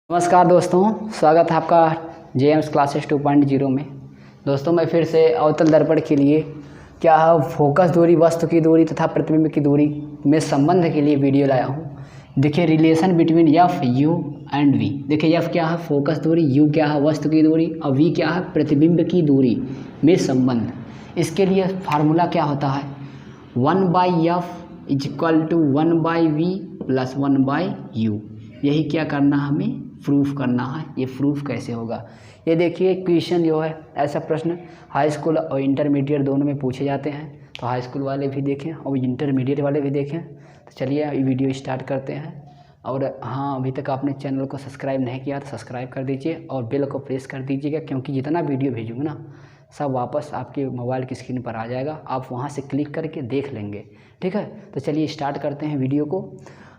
नमस्कार दोस्तों, स्वागत है आपका जेएम्स क्लासेस 2.0 में। दोस्तों मैं फिर से अवतल दर्पण के लिए क्या है फोकस दूरी, वस्तु की दूरी तथा प्रतिबिंब की दूरी में संबंध के लिए वीडियो लाया हूँ। देखिए relation between F U and V. देखिए एफ क्या है फोकस दूरी, यू क्या है वस्तु की दूरी और वी क्या है प्रतिबिंब की दूरी में संबंध। इसके लिए फार्मूला क्या होता है 1/f is equal to 1/v plus 1/u। यही क्या करना हमें प्रूफ करना है। ये प्रूफ कैसे होगा ये देखिए क्वेश्चन जो है ऐसा प्रश्न हाई स्कूल और इंटरमीडिएट दोनों में पूछे जाते हैं। तो हाई स्कूल वाले भी देखें और इंटरमीडिएट वाले भी देखें। तो चलिए ये वीडियो स्टार्ट करते हैं। और हाँ, अभी तक आपने चैनल को सब्सक्राइब नहीं किया तो सब्सक्राइब कर दीजिए और बेल को प्रेस कर दीजिएगा, क्योंकि जितना वीडियो भेजूँगा ना सब वापस आपके मोबाइल की स्क्रीन पर आ जाएगा। आप वहाँ से क्लिक करके देख लेंगे, ठीक है। तो चलिए स्टार्ट करते हैं वीडियो को।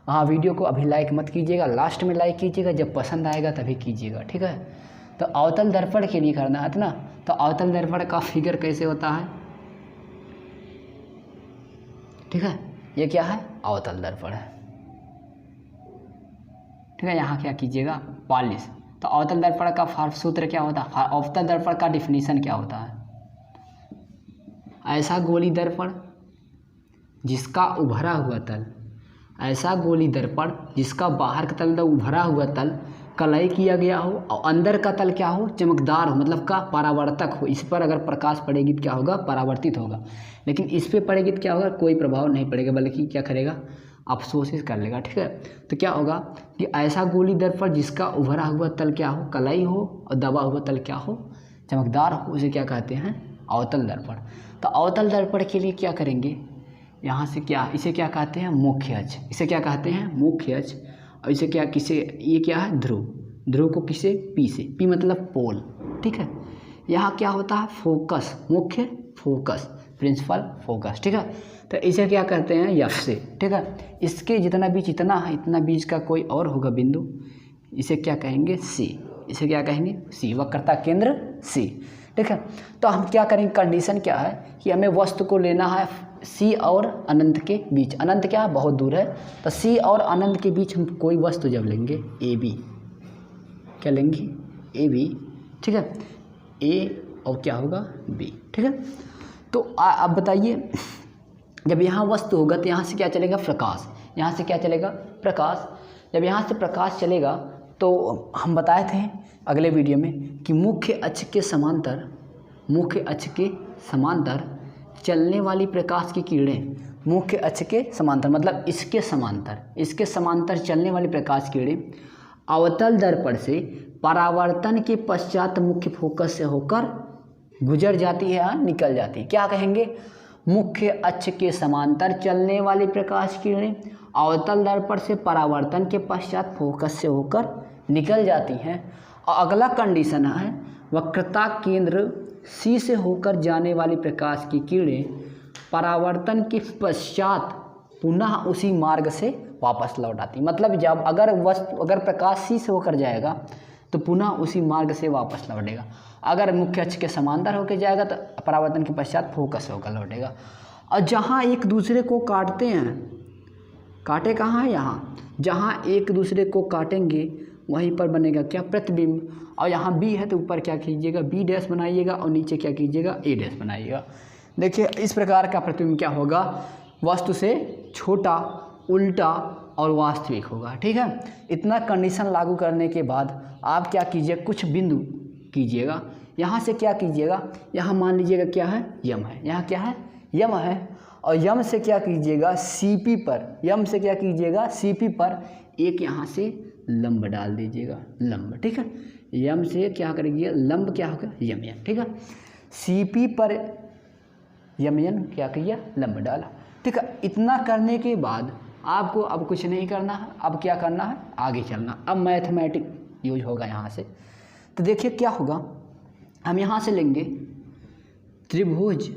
हाँ, वीडियो को अभी लाइक मत कीजिएगा, लास्ट में लाइक कीजिएगा, जब पसंद आएगा तभी कीजिएगा, ठीक है। तो अवतल दर्पण के लिए करना है ना। तो अवतल दर्पण का फिगर कैसे होता है, ठीक है। ये क्या है अवतल दर्पण है, ठीक है। यहाँ क्या कीजिएगा 42। तो अवतल दर्पण का सूत्र क्या होता है, अवतल दर्पण का डिफिनीशन क्या होता है। ऐसा गोली दर्पण जिसका उभरा हुआ तल, ऐसा गोली दर्पण जिसका बाहर का तल उभरा हुआ तल कलई किया गया हो और अंदर का तल क्या हो चमकदार हो, मतलब का परावर्तक हो। इस पर अगर प्रकाश पड़ेगी तो क्या होगा परावर्तित होगा, लेकिन इस पे पड़ेगी तो क्या होगा कोई प्रभाव नहीं पड़ेगा, बल्कि क्या करेगा अवशोषित कर लेगा, ठीक है। तो क्या होगा कि ऐसा गोली दर्पण जिसका उभरा हुआ तल क्या हो कलई हो और दबा हुआ तल क्या हो चमकदार हो, उसे क्या कहते हैं अवतल दर्पण। तो अवतल दर्पण के लिए क्या करेंगे, यहाँ से क्या इसे क्या कहते हैं मुख्य अक्ष, इसे क्या कहते हैं मुख्य अक्ष। और इसे क्या किसे ये क्या है ध्रुव, ध्रुव को किसे पी से, पी मतलब पोल, ठीक है। यहाँ क्या होता है फोकस, मुख्य फोकस प्रिंसिपल फोकस, ठीक है। तो इसे क्या कहते हैं एफ से, ठीक है। इसके जितना बीच इतना है इतना बीच का कोई और होगा बिंदु, इसे क्या कहेंगे सी, इसे क्या कहेंगे सी, वक्रता केंद्र सी, ठीक है। तो हम क्या करेंगे कंडीशन क्या है कि हमें वस्तु को लेना है सी और अनंत के बीच। अनंत क्या है बहुत दूर है, तो सी और अनंत के बीच हम कोई वस्तु जब लेंगे ए बी, क्या लेंगे ए बी, ठीक है। ए और क्या होगा बी, ठीक है। तो अब बताइए जब यहाँ वस्तु होगा तो यहाँ से क्या चलेगा प्रकाश, यहाँ से क्या चलेगा प्रकाश। जब यहाँ से प्रकाश चलेगा तो हम बताए थे अगले वीडियो में कि मुख्य अक्ष के समांतर, मुख्य अक्ष के समांतर चलने वाली प्रकाश की किरणें, मुख्य अक्ष के समांतर मतलब इसके समांतर, इसके समांतर चलने वाली प्रकाश की किरणें अवतल दर्पण से परावर्तन के पश्चात मुख्य फोकस से होकर गुजर जाती है या निकल जाती है। क्या कहेंगे मुख्य अक्ष के समांतर चलने वाली प्रकाश की किरणें अवतल दर्पण से परावर्तन के पश्चात फोकस से होकर निकल जाती हैं। और अगला कंडीशन है वक्रता केंद्र सी से होकर जाने वाली प्रकाश की किरणें परावर्तन के पश्चात पुनः उसी मार्ग से वापस लौट आती। मतलब जब अगर प्रकाश सी से होकर जाएगा तो पुनः उसी मार्ग से वापस लौटेगा। अगर मुख्य अक्ष के समांतर होकर जाएगा तो परावर्तन के पश्चात फोकस होकर लौटेगा। और जहाँ एक दूसरे को काटते हैं, काटे कहाँ है यहाँ, जहाँ एक दूसरे को काटेंगे वहीं पर बनेगा क्या प्रतिबिंब। और यहाँ बी है तो ऊपर क्या कीजिएगा बी डैश बनाइएगा और नीचे क्या कीजिएगा ए डैश बनाइएगा। देखिए इस प्रकार का प्रतिबिंब क्या होगा वस्तु से छोटा, उल्टा और वास्तविक होगा, ठीक है। इतना कंडीशन लागू करने के बाद आप क्या कीजिए कुछ बिंदु कीजिएगा। यहाँ से क्या कीजिएगा, यहाँ मान लीजिएगा क्या है यम है, यहाँ क्या है यम है। और यम से क्या कीजिएगा सीपी पर, यम से क्या कीजिएगा सीपी पर एक यहाँ से लंब डाल दीजिएगा, लंब, ठीक है। यम से क्या करेंगे लंब क्या होगा यम यम, ठीक है। सीपी पर यम यम क्या किया लंब डाला, ठीक है। इतना करने के बाद आपको अब कुछ नहीं करना है, अब क्या करना है आगे चलना। अब मैथमेटिक यूज होगा यहाँ से। तो देखिए क्या होगा, हम यहाँ से लेंगे त्रिभुज,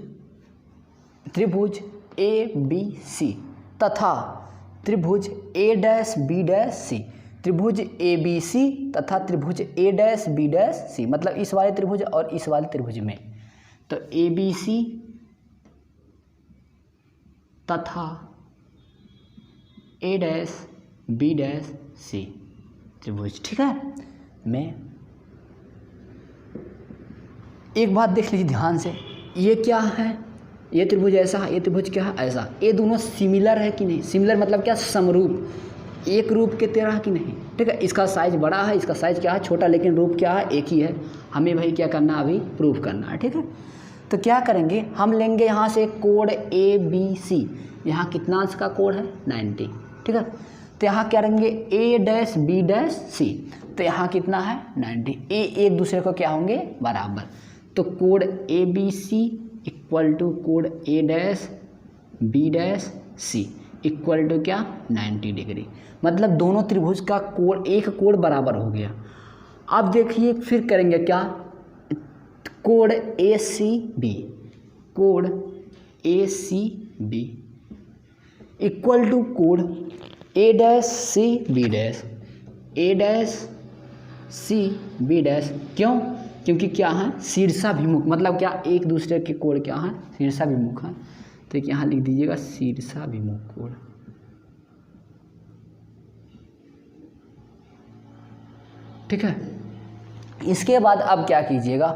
त्रिभुज ए बी सी तथा त्रिभुज ए डैश बी डैश सी, त्रिभुज ए बी सी तथा त्रिभुज ए डैश बी डैश सी, मतलब इस वाले त्रिभुज और इस वाले त्रिभुज में। तो ए बी सी तथा ए डैश बी डैश सी, त्रिभुज। ठीक है, में एक बात देख लीजिए ध्यान से, ये क्या है, ये त्रिभुज ऐसा है, ये त्रिभुज क्या है ऐसा, ये दोनों सिमिलर है कि नहीं, सिमिलर मतलब क्या, समरूप, एक रूप के तरह कि नहीं। ठीक है, इसका साइज बड़ा है, इसका साइज क्या है, छोटा, लेकिन रूप क्या है, एक ही है। हमें भाई क्या करना है, अभी प्रूफ करना है। ठीक है, तो क्या करेंगे, हम लेंगे यहाँ से कोड ABC, यहाँ कितना अंश का कोड है 90। ठीक है, तो यहाँ क्या करेंगे A', B', C, तो यहाँ कितना है 90, ए एक दूसरे को क्या होंगे, बराबर। तो code ABC equal to code A', B', C equal to क्या 90 डिग्री। मतलब दोनों त्रिभुज का कोण, एक कोण बराबर हो गया। अब देखिए फिर करेंगे क्या, कोण ACB, कोण ACB इक्वल टू कोण A', C', क्यों, क्योंकि क्या है शीर्षाभिमुख, मतलब क्या एक दूसरे के कोण क्या है, शीर्षाभिमुख है। तो यहाँ लिख दीजिएगा शीर्षाभिमुख कोण। ठीक है, इसके बाद अब क्या कीजिएगा,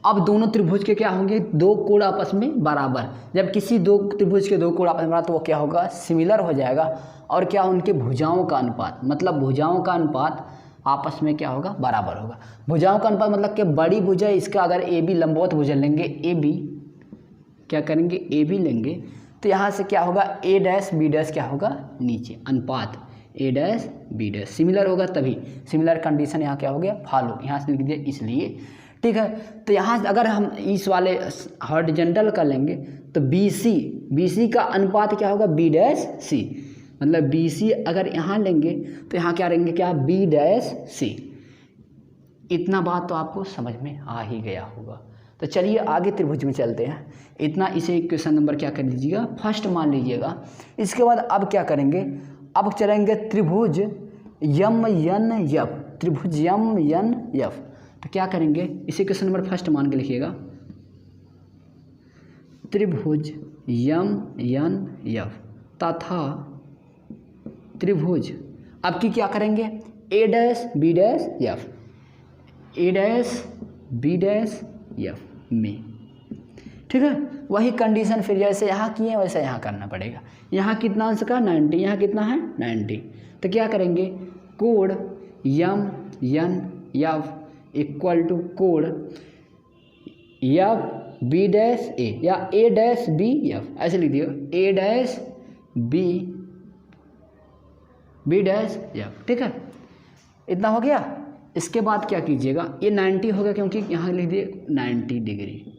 अब दोनों त्रिभुज के क्या होंगे, दो कोण आपस में बराबर। जब किसी दो त्रिभुज के दो कोण आपस में बराबर तो वो क्या होगा, सिमिलर हो जाएगा। और क्या उनके भुजाओं का अनुपात, मतलब भुजाओं का अनुपात आपस में क्या होगा, बराबर होगा। भुजाओं का अनुपात मतलब कि बड़ी भुजा इसका अगर AB लंबवत भुजा लेंगे, AB क्या करेंगे, AB लेंगे, तो यहाँ से क्या होगा A', B' क्या होगा नीचे, अनुपात A', B' सिमिलर होगा, तभी सिमिलर कंडीशन यहाँ क्या हो गया, फॉलो, यहाँ से लिख दिया इसलिए। ठीक है, तो यहाँ अगर हम इस वाले हॉरिजॉन्टल का लेंगे तो BC का अनुपात क्या होगा B', मतलब BC अगर यहाँ लेंगे तो यहाँ क्या रहेंगे, क्या B', इतना बात तो आपको समझ में आ ही गया होगा। तो चलिए आगे त्रिभुज में चलते हैं। इतना इसे क्वेश्चन नंबर क्या कर लीजिएगा, फर्स्ट मान लीजिएगा। इसके बाद अब क्या करेंगे, अब चलेंगे त्रिभुज MNF, त्रिभुज MNF। तो क्या करेंगे, इसे क्वेश्चन नंबर फर्स्ट मान के लिखिएगा, त्रिभुज MNF तथा त्रिभुज, अब की क्या करेंगे A', B', F में। ठीक है, वही कंडीशन फिर जैसे यहाँ किए वैसे यहाँ करना पड़ेगा। यहाँ कितना अंश का 90, यहाँ कितना है 90, तो क्या करेंगे कोण MNF इक्वल टू कोण FB' या A', ऐसे लिख दियो A', ठीक है, इतना हो गया। इसके बाद क्या कीजिएगा, ये 90 हो गया क्योंकि यहाँ लिख दिए 90 डिग्री।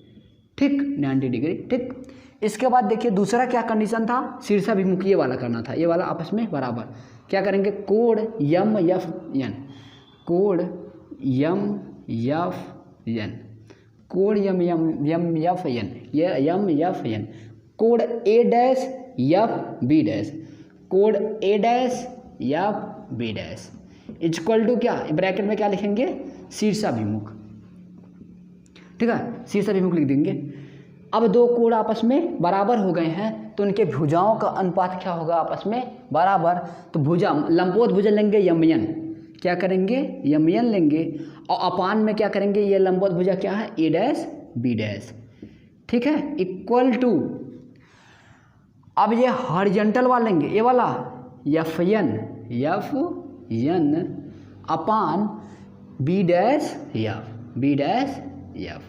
ठीक, 90 डिग्री। ठीक, इसके बाद देखिए दूसरा क्या कंडीशन था, शीर्षाभिमुख ये वाला करना था, ये वाला आपस में बराबर। क्या करेंगे कोण MFN, कोण MFN, कोण MFN, ये MFN, कोण A', कोण A', इक्वल टू क्या, ब्रैकेट में क्या लिखेंगे शीर्षाभिमुख। ठीक है, शीर्षाभिमुख लिख देंगे। अब दो कोण आपस में बराबर हो गए हैं तो उनके भुजाओं का अनुपात क्या होगा, आपस में बराबर। तो भुजा, लंबवत भुजा लेंगे MN, क्या करेंगे MN लेंगे, और अपान में क्या करेंगे, ये लंबवत भुजा क्या है A', B'। ठीक है, इक्वल टू, अब ये हॉरिजॉन्टल वाला लेंगे, ये वाला FN अपान B', F।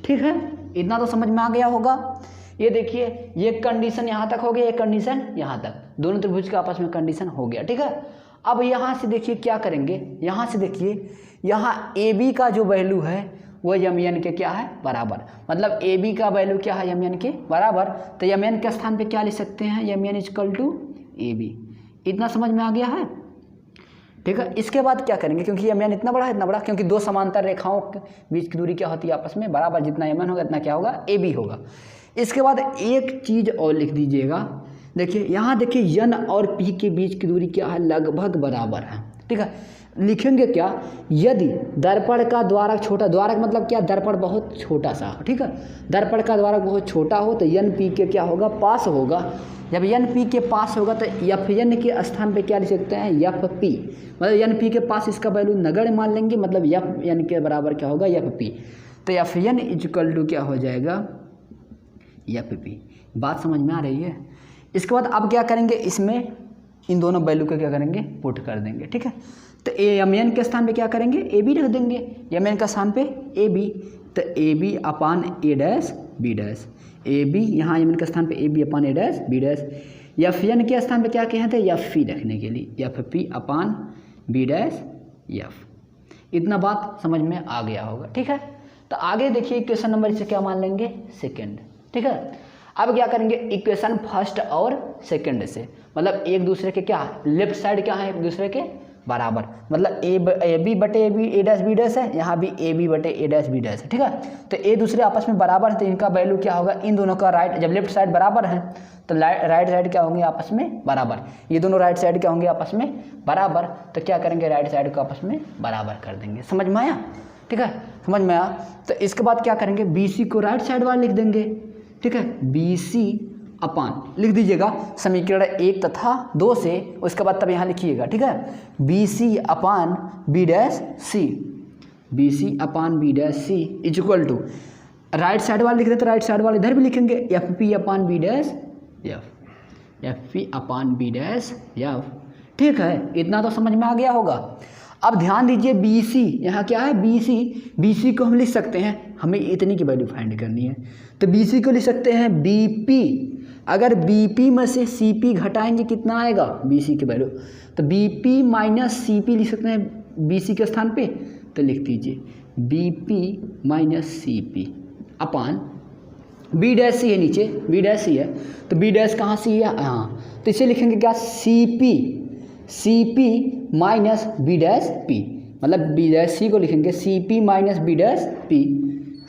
ठीक है, इतना तो समझ में आ गया होगा। ये देखिए ये कंडीशन यहाँ तक हो गया, ये कंडीशन यहाँ तक, दोनों त्रिभुज के आपस में कंडीशन हो गया। ठीक है, अब यहाँ से देखिए क्या करेंगे, यहाँ से देखिए यहाँ AB का जो वैल्यू है वो MN के क्या है बराबर, मतलब AB का वैल्यू क्या है MN के बराबर। तो MN के स्थान पे क्या लिख सकते हैं, MN इक्वल टू AB। इतना समझ में आ गया है। ठीक है, इसके बाद क्या करेंगे, क्योंकि MN इतना बड़ा, क्योंकि दो समांतर रेखाओं के बीच की दूरी क्या होती है आपस में बराबर, जितना MN होगा इतना क्या होगा AB होगा। इसके बाद एक चीज़ और लिख दीजिएगा, देखिए यहाँ देखिए N और P के बीच की दूरी क्या है, लगभग बराबर है। ठीक है, लिखेंगे क्या, यदि दर्पण का द्वारक छोटा, द्वारक मतलब क्या, दर्पण बहुत छोटा सा, ठीक है, दर्पण का द्वारक बहुत छोटा हो तो एन पी के क्या होगा, पास होगा। जब एन पी के पास होगा तो एफ एन के स्थान पे क्या लिख सकते हैं, एफ पी, मतलब एन पी के पास इसका वैल्यू नगण्य मान लेंगे, मतलब एफ एन के बराबर क्या होगा, एफ पी। तो एफ एन इक्वल टू क्या हो जाएगा, एफ पी। बात समझ में आ रही है। इसके बाद अब क्या करेंगे, इसमें इन दोनों वैल्यू को क्या करेंगे, पुट कर देंगे, ठीक है। तो एम एन के स्थान पे क्या करेंगे, ए बी रख देंगे, एम एन का स्थान पे ए बी, तो A B upon A dash B dash, A B यहाँ एम एन के स्थान पे A B upon A dash B dash. F N के स्थान पे क्या कहे थे, एफ पी रखने के लिए, F P upon B dash F. इतना बात समझ में आ गया होगा, ठीक है। तो आगे देखिए इक्वेशन नंबर इसे क्या मान लेंगे, सेकेंड, ठीक है। अब क्या करेंगे, इक्वेशन फर्स्ट और सेकंड से, मतलब एक दूसरे के क्या, लेफ्ट साइड क्या है, एक दूसरे के बराबर, मतलब ए बी बटे A B A dash B dash है, यहाँ भी ए बी बटे ए डैश बी डैश है, ठीक है। तो ए दूसरे आपस में बराबर है तो इनका वैल्यू क्या होगा, इन दोनों का राइट, जब लेफ्ट साइड बराबर है तो राइट साइड क्या होंगे आपस में बराबर, ये दोनों राइट साइड क्या होंगे आपस में बराबर, तो क्या करेंगे, राइट साइड को आपस में बराबर कर देंगे। समझ में आया, ठीक है, समझ में आया। तो इसके बाद क्या करेंगे, बी सी को राइट साइड वाला लिख देंगे, ठीक है, बी सी अपान लिख दीजिएगा समीकरण 1 तथा 2 से, उसके बाद तब यहाँ लिखिएगा, ठीक है, B C upon B dash C, B C upon B dash C is equal to, right side वाला लिख देते तो राइट साइड वाला इधर भी लिखेंगे, F P upon B dash F, F P upon B dash F, ठीक है। इतना तो समझ में आ गया होगा। अब ध्यान दीजिए बी सी, यहाँ क्या है, बी सी को हम लिख सकते हैं, हमें इतनी की वैल्यू फाइंड करनी है, तो बी सी को लिख सकते हैं बी पी, अगर बी पी में से सी पी घटाएंगे कितना आएगा, बी सी की वैल्यू, तो B P minus C P लिख सकते हैं बी सी के स्थान पे, तो लिख दीजिए B P minus C P upon B dash C है, नीचे बी डैश सी है, तो बी डैश कहाँ सी है, हाँ, तो इसे लिखेंगे क्या, C P minus B dash P, मतलब बी डैश सी को लिखेंगे C P minus B dash P,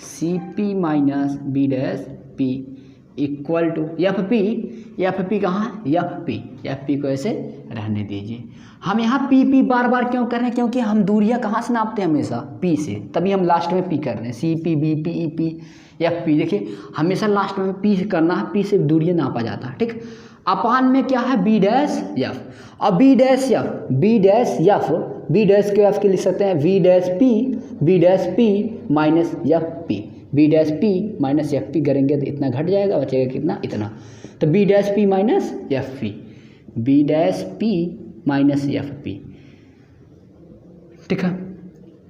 C P minus B dash P equal to F P कहाँ, एफ पी को ऐसे रहने दीजिए। हम यहाँ पी बार बार क्यों कर रहे हैं, क्योंकि हम दूरियाँ कहाँ से नापते हैं, हमेशा पी से, तभी हम लास्ट में पी कर रहे हैं, C P B P E P F P, देखिए हमेशा लास्ट में पी से करना है, पी से दूरियाँ नापा जाता है, ठीक। अपान में क्या है, बी डैश एफ, और बी डैश के एफ के लिख सकते हैं V dash P minus F P, B dash P minus F P करेंगे तो इतना घट जाएगा, बचेगा कितना, इतना, तो B dash P minus F P, B dash P minus F P, ठीक है।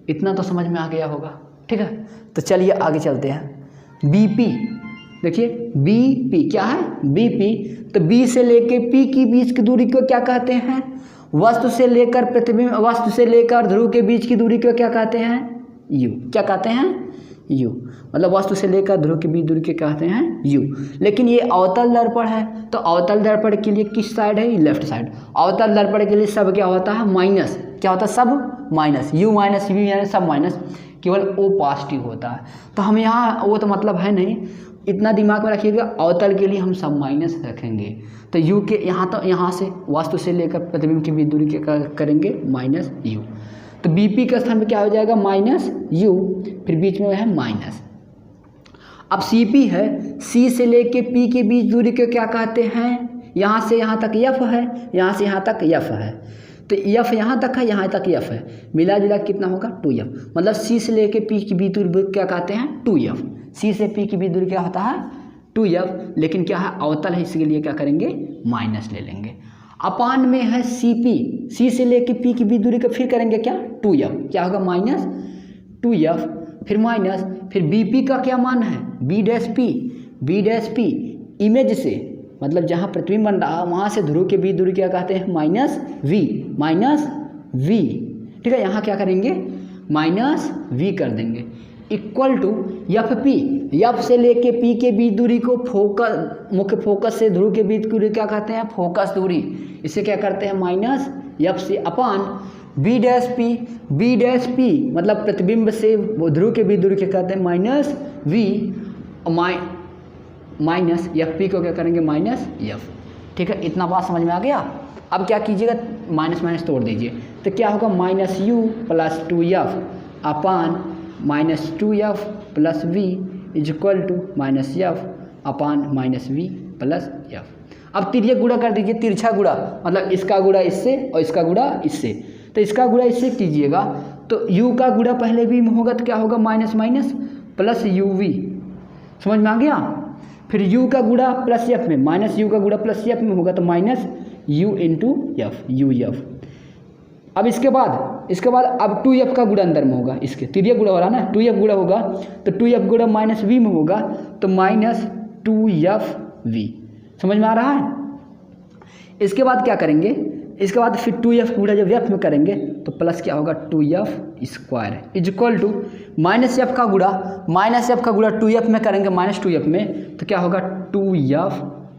इतना तो समझ में आ गया होगा, ठीक है। तो चलिए आगे चलते हैं। बी पी, देखिए बी पी क्या है, बी पी, तो बी से लेके पी की बीच की दूरी को क्या कहते हैं, वस्तु से लेकर प्रतिबिंब, वस्तु से लेकर ध्रुव के बीच की दूरी को क्या कहते हैं, यू, क्या कहते हैं, यू, मतलब वस्तु से लेकर ध्रुव के बीच दूरी के कहते हैं यू। लेकिन ये अवतल दर्पण है, तो अवतल दर्पण के लिए किस साइड है, लेफ्ट साइड। अवतल दर्पण के लिए सब क्या होता है, माइनस, क्या होता है, सब माइनस, यू माइनस वी यानी सब माइनस, केवल ओ पॉजिटिव होता है। तो हम यहाँ वो तो मतलब है नहीं, इतना दिमाग में रखिएगा, अवतल के लिए हम सब माइनस रखेंगे, तो यू के यहाँ तो यहाँ से वस्तु से लेकर प्रतिबिंब की बीच दूरी के करेंगे माइनस यू, तो बी पी के स्थान पे क्या हो जाएगा, माइनस यू, फिर बीच में है माइनस। अब सी पी है, सी से लेके पी के बीच दूरी को क्या कहते हैं, यहाँ से यहाँ तक एफ है, यहाँ से यहाँ तक एफ है, तो एफ यहाँ तक है, यहाँ तक एफ है, मिला जुला कितना होगा 2f, मतलब सी से लेके पी की बीच दूरी क्या कहते हैं 2f, सी से पी की बीच दूरी क्या होता है 2f, लेकिन क्या है अवतल है, इसके लिए क्या करेंगे माइनस ले लेंगे। अपान में है सी पी, सी से लेके पी की बीच दूरी का फिर करेंगे क्या 2f, क्या होगा माइनस 2f, फिर माइनस, फिर बी पी का क्या मान है बी डैश पी इमेज से, मतलब जहाँ प्रतिबिंब बन रहा वहाँ से ध्रुव के बीच दूरी क्या कहते हैं माइनस वी, ठीक है। यहाँ क्या करेंगे माइनस वी कर देंगे, equal to F P, F से लेके पी के बीच दूरी को फोकस, मुख्य फोकस से ध्रुव के बीच दूरी क्या कहते हैं फोकस दूरी, इसे क्या करते हैं माइनस एफ से अपान बी डैश पी, मतलब प्रतिबिंब से ध्रुव के बीच दूरी क्या कहते हैं minus V, minus F P को क्या करेंगे माइनस एफ, ठीक है। इतना बात समझ में आ गया। अब क्या कीजिएगा, माइनस माइनस तोड़ दीजिए, तो क्या होगा minus U plus 2f upon minus 2f plus V is equal to minus F upon minus V plus F. अब तिर्यक गुणा कर दीजिए, तिरछा गुणा मतलब इसका गुणा इससे और इसका गुणा इससे, तो इसका गुणा इससे कीजिएगा तो u का गुणा पहले v में होगा तो क्या होगा minus minus plus U V, समझ में आ गया। फिर u का गुणा प्लस एफ में, माइनस यू का गुणा प्लस एफ में होगा तो minus u into F U F. अब इसके बाद अब 2f का गुणा अंदर में होगा, इसके तिर्यक गुणा हो रहा है ना, 2f गुणा होगा तो 2f गुणा माइनस v में होगा तो माइनस 2fv, समझ में आ रहा है। इसके बाद क्या करेंगे, इसके बाद फिर 2f गुणा जब f में करेंगे तो प्लस क्या होगा 2f square is equal to minus f का गुणा 2f में करेंगे माइनस 2f में तो क्या होगा 2f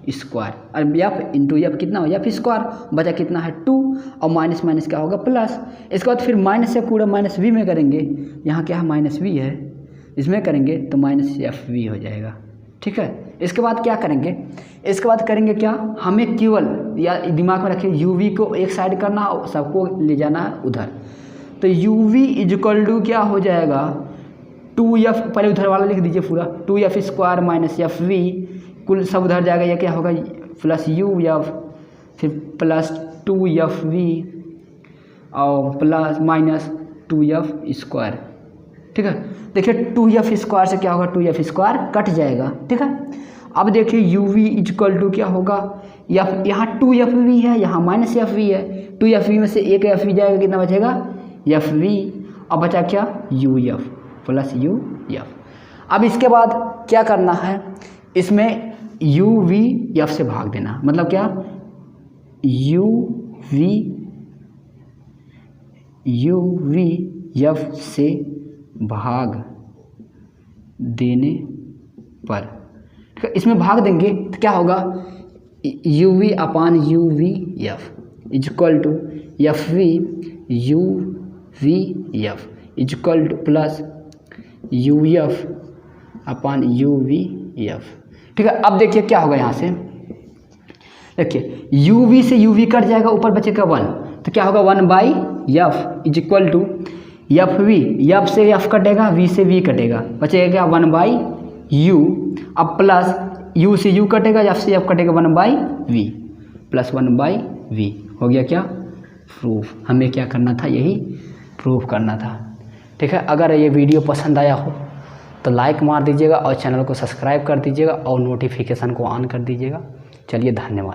स्क्वायर, और एफ इंटू एफ कितना हो एफ स्क्वायर, बचा कितना है 2 और माइनस माइनस क्या होगा प्लस। इसके बाद फिर माइनस एफ पूरा माइनस वी में करेंगे, यहाँ क्या है माइनस वी है, इसमें करेंगे तो माइनस एफ वी हो जाएगा, ठीक है। इसके बाद क्या करेंगे, इसके बाद करेंगे क्या, हमें केवल या दिमाग में रखिए यू वी को एक साइड करना और सबको ले जाना उधर, तो U V is equal to क्या हो जाएगा 2f, पहले उधर वाला लिख दीजिए पूरा 2f square minus F we, कुल सब उधर जाएगा, यह क्या होगा प्लस यू एफ फिर प्लस 2f वी और प्लस माइनस 2f स्क्वायर, ठीक है। देखिए 2f स्क्वायर से क्या होगा 2f स्क्वायर कट जाएगा, ठीक है। अब देखिए यू वी इजक्वल टू क्या होगा, यहाँ 2f वी है, यहाँ माइनस एफ वी है, 2f वी में से एक एफ वी जाएगा, कितना बचेगा एफ वी, और बचा क्या U F plus U F. अब इसके बाद क्या करना है, इसमें यू वी एफ से भाग देना, मतलब क्या यू वी एफ से भाग देने पर, इसमें भाग देंगे तो क्या होगा U V upon U V F is equal to F V U V F is equal to plus U F upon U V F, ठीक है। अब देखिए क्या होगा, यहाँ से देखिए यू वी से यू वी कट जाएगा, ऊपर बचेगा 1 तो क्या होगा 1 by F is equal to F V, F से एफ कटेगा, वी से वी कटेगा, बचेगा 1 बाई यू, अब प्लस यू से यू कटेगा, एफ से एफ कटेगा 1 by V plus 1 by V, हो गया क्या प्रूफ। हमें क्या करना था, यही प्रूफ करना था, ठीक है। अगर ये वीडियो पसंद आया हो तो लाइक मार दीजिएगा और चैनल को सब्सक्राइब कर दीजिएगा और नोटिफिकेशन को ऑन कर दीजिएगा। चलिए धन्यवाद।